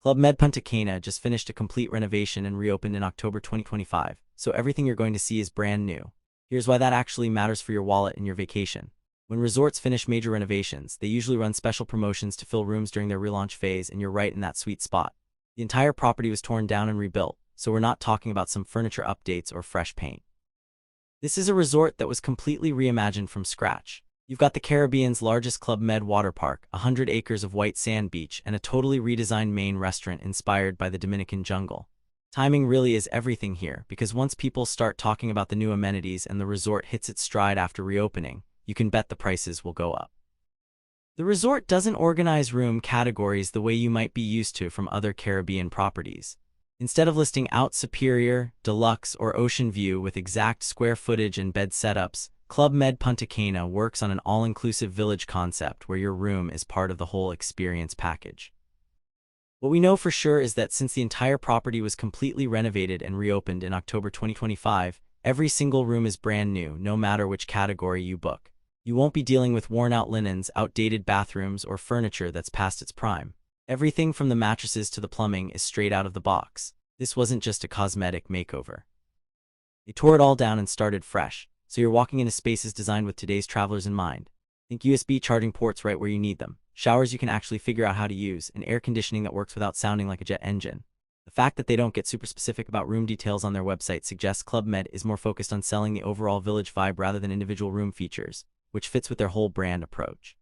Club Med Punta Cana just finished a complete renovation and reopened in October 2025, so everything you're going to see is brand new. Here's why that actually matters for your wallet and your vacation. When resorts finish major renovations, they usually run special promotions to fill rooms during their relaunch phase, and you're right in that sweet spot. The entire property was torn down and rebuilt, so we're not talking about some furniture updates or fresh paint. This is a resort that was completely reimagined from scratch. You've got the Caribbean's largest Club Med water park, 100 acres of white sand beach, and a totally redesigned main restaurant inspired by the Dominican jungle. Timing really is everything here, because once people start talking about the new amenities and the resort hits its stride after reopening, you can bet the prices will go up. The resort doesn't organize room categories the way you might be used to from other Caribbean properties. Instead of listing out Superior, Deluxe, or Ocean View with exact square footage and bed setups, Club Med Punta Cana works on an all-inclusive village concept where your room is part of the whole experience package. What we know for sure is that since the entire property was completely renovated and reopened in October 2025, every single room is brand new, no matter which category you book. You won't be dealing with worn-out linens, outdated bathrooms, or furniture that's past its prime. Everything from the mattresses to the plumbing is straight out of the box. This wasn't just a cosmetic makeover. They tore it all down and started fresh, so you're walking into spaces designed with today's travelers in mind. Think USB charging ports right where you need them, showers you can actually figure out how to use, and air conditioning that works without sounding like a jet engine. The fact that they don't get super specific about room details on their website suggests Club Med is more focused on selling the overall village vibe rather than individual room features, which fits with their whole brand approach.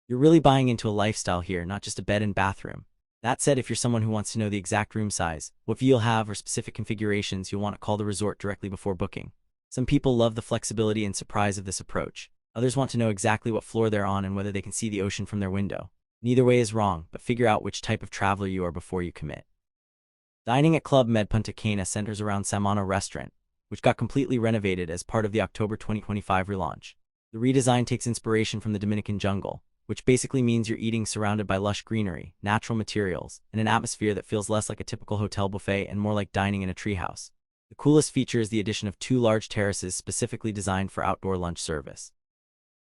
You're really buying into a lifestyle here, not just a bed and bathroom. That said, if you're someone who wants to know the exact room size, what view you'll have, or specific configurations, you'll want to call the resort directly before booking. Some people love the flexibility and surprise of this approach. Others want to know exactly what floor they're on and whether they can see the ocean from their window. Neither way is wrong, but figure out which type of traveler you are before you commit. Dining at Club Med Punta Cana centers around Samana Restaurant, which got completely renovated as part of the October 2025 relaunch. The redesign takes inspiration from the Dominican jungle, which basically means you're eating surrounded by lush greenery, natural materials, and an atmosphere that feels less like a typical hotel buffet and more like dining in a treehouse. The coolest feature is the addition of 2 large terraces specifically designed for outdoor lunch service.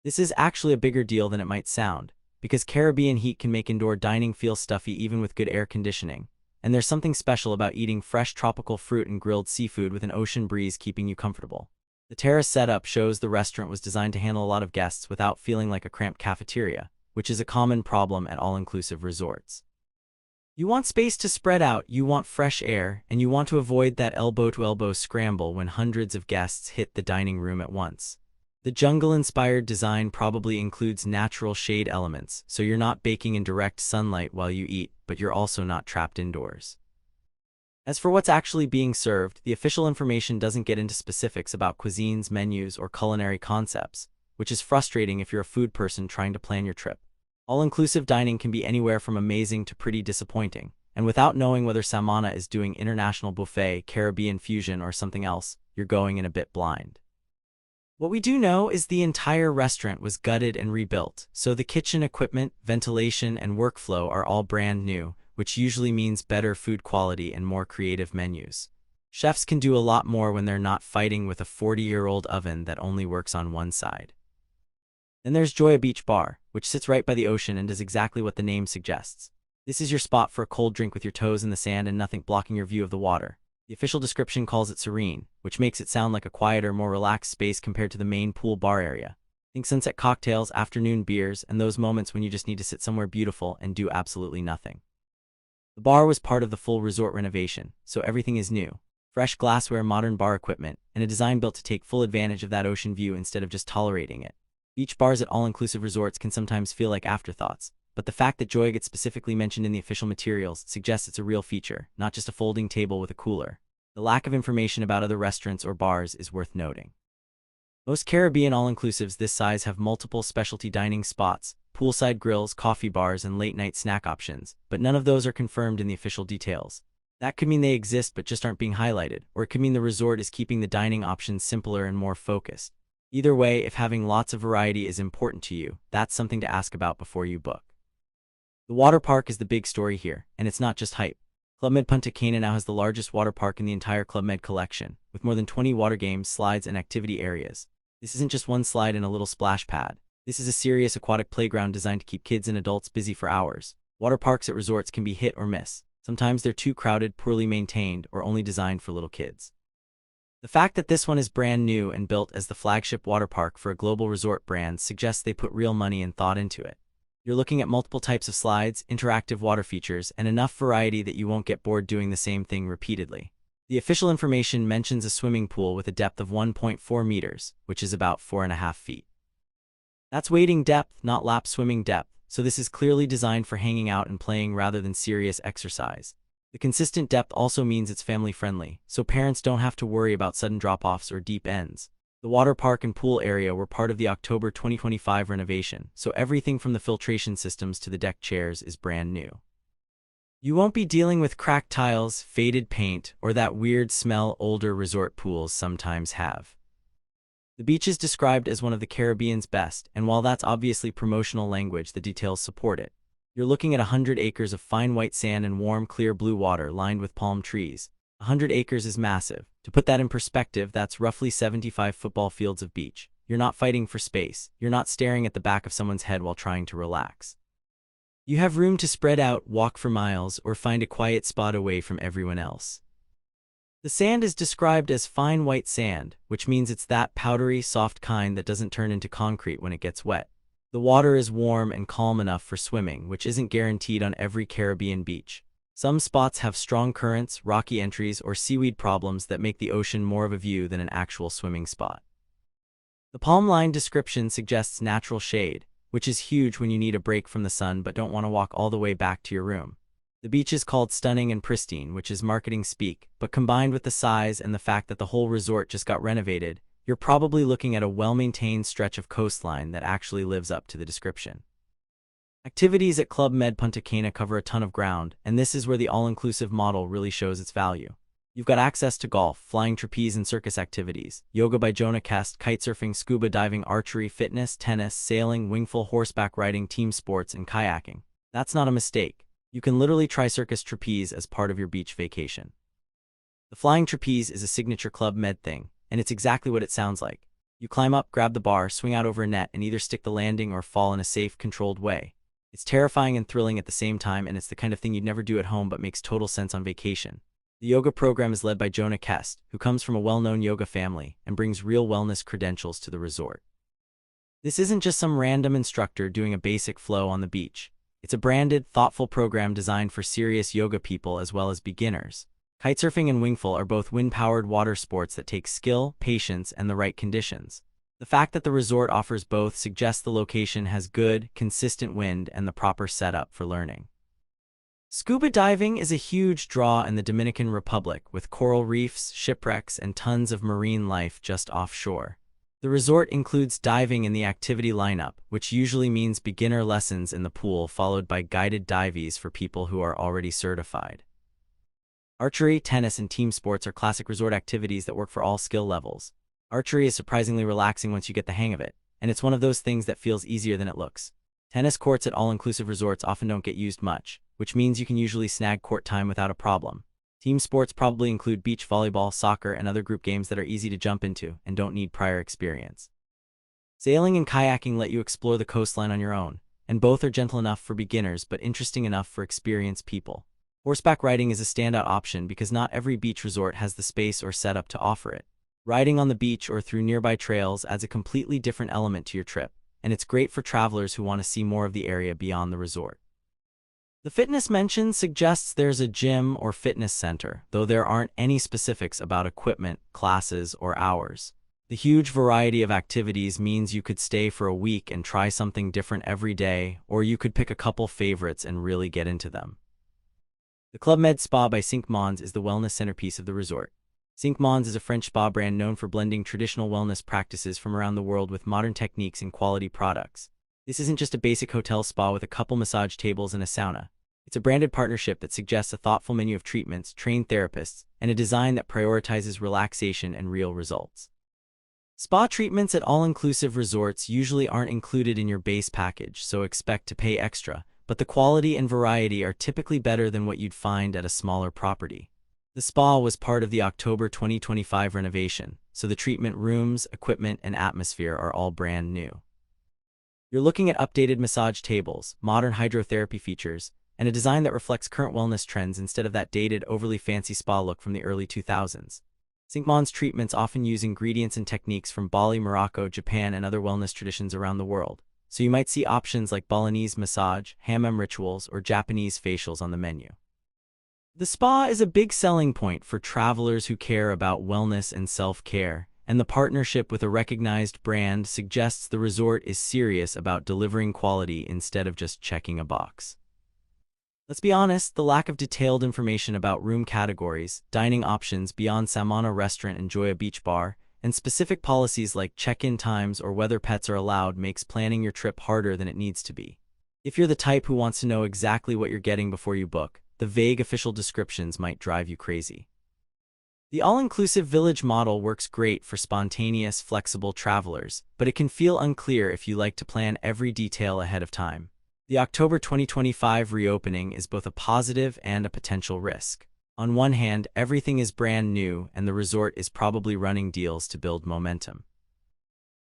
This is actually a bigger deal than it might sound, because Caribbean heat can make indoor dining feel stuffy even with good air conditioning, and there's something special about eating fresh tropical fruit and grilled seafood with an ocean breeze keeping you comfortable. The terrace setup shows the restaurant was designed to handle a lot of guests without feeling like a cramped cafeteria, which is a common problem at all-inclusive resorts. You want space to spread out, you want fresh air, and you want to avoid that elbow-to-elbow scramble when hundreds of guests hit the dining room at once. The jungle-inspired design probably includes natural shade elements, so you're not baking in direct sunlight while you eat, but you're also not trapped indoors. As for what's actually being served, the official information doesn't get into specifics about cuisines, menus, or culinary concepts, which is frustrating if you're a food person trying to plan your trip. All-inclusive dining can be anywhere from amazing to pretty disappointing, and without knowing whether Samana is doing international buffet, Caribbean fusion, or something else, you're going in a bit blind. What we do know is the entire restaurant was gutted and rebuilt, so the kitchen equipment, ventilation, and workflow are all brand new, which usually means better food quality and more creative menus. Chefs can do a lot more when they're not fighting with a 40-year-old oven that only works on one side. Then there's Joya Beach Bar, which sits right by the ocean and does exactly what the name suggests. This is your spot for a cold drink with your toes in the sand and nothing blocking your view of the water. The official description calls it serene, which makes it sound like a quieter, more relaxed space compared to the main pool bar area. Think sunset cocktails, afternoon beers, and those moments when you just need to sit somewhere beautiful and do absolutely nothing. The bar was part of the full resort renovation, so everything is new. Fresh glassware, modern bar equipment, and a design built to take full advantage of that ocean view instead of just tolerating it. Beach bars at all-inclusive resorts can sometimes feel like afterthoughts, but the fact that Joy gets specifically mentioned in the official materials suggests it's a real feature, not just a folding table with a cooler. The lack of information about other restaurants or bars is worth noting. Most Caribbean all-inclusives this size have multiple specialty dining spots, poolside grills, coffee bars, and late-night snack options, but none of those are confirmed in the official details. That could mean they exist but just aren't being highlighted, or it could mean the resort is keeping the dining options simpler and more focused. Either way, if having lots of variety is important to you, that's something to ask about before you book. The water park is the big story here, and it's not just hype. Club Med Punta Cana now has the largest water park in the entire Club Med collection, with more than 20 water games, slides, and activity areas. This isn't just one slide and a little splash pad. This is a serious aquatic playground designed to keep kids and adults busy for hours. Water parks at resorts can be hit or miss. Sometimes they're too crowded, poorly maintained, or only designed for little kids. The fact that this one is brand new and built as the flagship water park for a global resort brand suggests they put real money and thought into it. You're looking at multiple types of slides, interactive water features, and enough variety that you won't get bored doing the same thing repeatedly. The official information mentions a swimming pool with a depth of 1.4 meters, which is about 4.5 feet. That's wading depth, not lap swimming depth, so this is clearly designed for hanging out and playing rather than serious exercise. The consistent depth also means it's family-friendly, so parents don't have to worry about sudden drop-offs or deep ends. The water park and pool area were part of the October 2025 renovation, so everything from the filtration systems to the deck chairs is brand new. You won't be dealing with cracked tiles, faded paint, or that weird smell older resort pools sometimes have. The beach is described as one of the Caribbean's best, and while that's obviously promotional language, the details support it. You're looking at 100 acres of fine white sand and warm, clear blue water lined with palm trees. 100 acres is massive. To put that in perspective, that's roughly 75 football fields of beach. You're not fighting for space. You're not staring at the back of someone's head while trying to relax. You have room to spread out, walk for miles, or find a quiet spot away from everyone else. The sand is described as fine white sand, which means it's that powdery, soft kind that doesn't turn into concrete when it gets wet. The water is warm and calm enough for swimming, which isn't guaranteed on every Caribbean beach. Some spots have strong currents, rocky entries, or seaweed problems that make the ocean more of a view than an actual swimming spot. The palm line description suggests natural shade, which is huge when you need a break from the sun but don't want to walk all the way back to your room. The beach is called stunning and pristine, which is marketing speak, but combined with the size and the fact that the whole resort just got renovated, you're probably looking at a well-maintained stretch of coastline that actually lives up to the description. Activities at Club Med Punta Cana cover a ton of ground, and this is where the all-inclusive model really shows its value. You've got access to golf, flying trapeze and circus activities, yoga by Jonah Kest, kitesurfing, scuba diving, archery, fitness, tennis, sailing, wingfoil, horseback riding, team sports, and kayaking. That's not a mistake. You can literally try circus trapeze as part of your beach vacation. The flying trapeze is a signature Club Med thing, and it's exactly what it sounds like. You climb up, grab the bar, swing out over a net, and either stick the landing or fall in a safe, controlled way. It's terrifying and thrilling at the same time, and it's the kind of thing you'd never do at home but makes total sense on vacation. The yoga program is led by Jonah Kest, who comes from a well-known yoga family and brings real wellness credentials to the resort. This isn't just some random instructor doing a basic flow on the beach. It's a branded, thoughtful program designed for serious yoga people as well as beginners. Kitesurfing and wingfoil are both wind-powered water sports that take skill, patience, and the right conditions. The fact that the resort offers both suggests the location has good, consistent wind and the proper setup for learning. Scuba diving is a huge draw in the Dominican Republic, with coral reefs, shipwrecks, and tons of marine life just offshore. The resort includes diving in the activity lineup, which usually means beginner lessons in the pool followed by guided dives for people who are already certified. Archery, tennis, and team sports are classic resort activities that work for all skill levels. Archery is surprisingly relaxing once you get the hang of it, and it's one of those things that feels easier than it looks. Tennis courts at all-inclusive resorts often don't get used much, which means you can usually snag court time without a problem. Team sports probably include beach volleyball, soccer, and other group games that are easy to jump into and don't need prior experience. Sailing and kayaking let you explore the coastline on your own, and both are gentle enough for beginners but interesting enough for experienced people. Horseback riding is a standout option because not every beach resort has the space or setup to offer it. Riding on the beach or through nearby trails adds a completely different element to your trip, and it's great for travelers who want to see more of the area beyond the resort. The fitness mention suggests there's a gym or fitness center, though there aren't any specifics about equipment, classes, or hours. The huge variety of activities means you could stay for a week and try something different every day, or you could pick a couple favorites and really get into them. The Club Med Spa by Cinq Mondes is the wellness centerpiece of the resort. Cinq Mondes is a French spa brand known for blending traditional wellness practices from around the world with modern techniques and quality products. This isn't just a basic hotel spa with a couple massage tables and a sauna. It's a branded partnership that suggests a thoughtful menu of treatments, trained therapists, and a design that prioritizes relaxation and real results. Spa treatments at all-inclusive resorts usually aren't included in your base package, so expect to pay extra, but the quality and variety are typically better than what you'd find at a smaller property. The spa was part of the October 2025 renovation, so the treatment rooms, equipment, and atmosphere are all brand new. You're looking at updated massage tables, modern hydrotherapy features, and a design that reflects current wellness trends instead of that dated, overly fancy spa look from the early 2000s. Sinkmon's treatments often use ingredients and techniques from Bali, Morocco, Japan, and other wellness traditions around the world, so you might see options like Balinese massage, hammam rituals, or Japanese facials on the menu. The spa is a big selling point for travelers who care about wellness and self-care, and the partnership with a recognized brand suggests the resort is serious about delivering quality instead of just checking a box. Let's be honest, the lack of detailed information about room categories, dining options beyond Samana Restaurant and Joya Beach Bar, and specific policies like check-in times or whether pets are allowed makes planning your trip harder than it needs to be. If you're the type who wants to know exactly what you're getting before you book, the vague official descriptions might drive you crazy. The all-inclusive village model works great for spontaneous, flexible travelers, but it can feel unclear if you like to plan every detail ahead of time. The October 2025 reopening is both a positive and a potential risk. On one hand, everything is brand new and the resort is probably running deals to build momentum.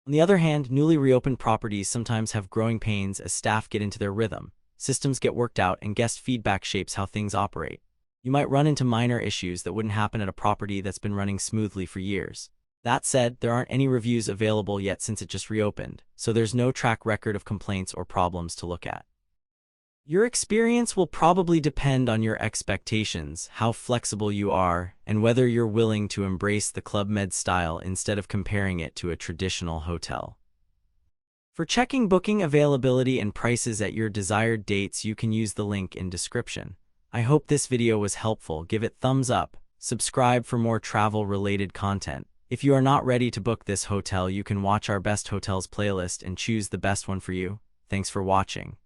On the other hand, newly reopened properties sometimes have growing pains as staff get into their rhythm, systems get worked out, and guest feedback shapes how things operate. You might run into minor issues that wouldn't happen at a property that's been running smoothly for years. That said, there aren't any reviews available yet since it just reopened, so there's no track record of complaints or problems to look at. Your experience will probably depend on your expectations, how flexible you are, and whether you're willing to embrace the Club Med style instead of comparing it to a traditional hotel. For checking booking availability and prices at your desired dates, you can use the link in description. I hope this video was helpful. Give it thumbs up, subscribe for more travel-related content. If you are not ready to book this hotel, you can watch our best hotels playlist and choose the best one for you. Thanks for watching.